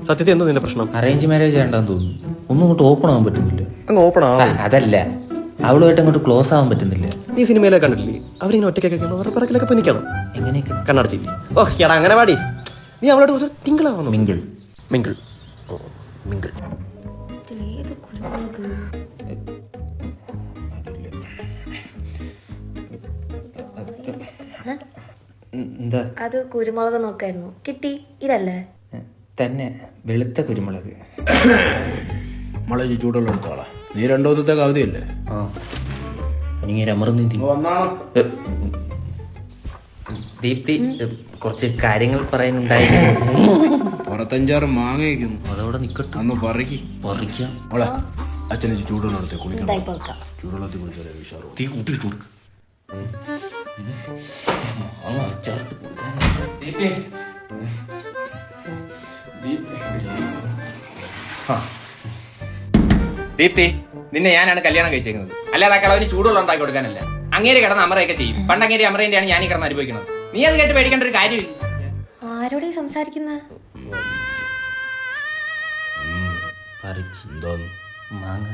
സത്യത്തിൽ എന്തോ നിന്റെ പ്രശ്നം? അറേഞ്ച് മാരേജ് വേണ്ടെന്ന് തോന്നുന്നു. ഒന്നും ഇങ്ങോട്ട് ഓപ്പൺ ആവാൻ പറ്റുന്നില്ല. അങ്ങ് ഓപ്പൺ ആവും. അതല്ല, അവളുമായിട്ട് അങ്ങോട്ട് ക്ലോസ് ആവാൻ പറ്റുന്നില്ല. നീ സിനിമയിലൊക്കെ കണ്ടിട്ടില്ലേ? അവരിങ്ങനെ ഒറ്റയ്ക്കൊക്കെ അവരുടെ പിറക്കിലൊക്കെ പനിക്കണം. എങ്ങനെയൊക്കെ? കണ്ണടച്ചില്ലേ? ഓഹ് എടാ അങ്ങനെ പാടി. നീ അവളോട് കുറച്ച് തിങ്കളാവണം. Mingle mingle mingle. എന്താ? അത് കുരുമുളക് നോക്കായിരുന്നു. കിട്ടി. ഇതല്ലേ തന്നെ വെളുത്ത കുരുമുളക്. മുളക് ചൂടുള്ള എടുത്തോളാം. നീ 2 ദിവസത്തെ അവധിയല്ലേ? ആ, എനിക്ക് അമർന്നി. ദീപ്തി, കുറച്ച് കാര്യങ്ങൾ പറയുന്നുണ്ടായിരുന്നു. പുറത്തഞ്ചാറ് മാങ്ങ വയ്ക്കുന്നു. അതവിടെ നിക്കട്ടെ, അന്ന് പറിക്കാം. മോളെ അച്ഛനെ ചൂടുള്ള എടുത്ത് കുളിക്കണം. ചൂടുള്ളത്തിൽ കുളിച്ചാലേ വിഷാറു. തീ കൂട്ടിട്ടു. ദീപ്തി, നിന്നെ ഞാനാണ് കല്യാണം കഴിച്ചേക്കുന്നത്, അല്ലാതെ കളവന് ചൂടുള്ള ഉണ്ടാക്കി കൊടുക്കാനല്ല. അങ്ങേര് കിടന്ന് അമറയൊക്കെ ചെയ്യും. പണ്ടങ്ങേരി അമറേന്റെയാണ് ഞാൻ ഈ കിടന്ന് അനുഭവിക്കുന്നത്. നീ അത് കേട്ട് പേടിക്കേണ്ട ഒരു കാര്യമില്ല. ആരോടെ സംസാരിക്കുന്ന? പറിച്ച് എന്തോന്ന് മാങ്ങ.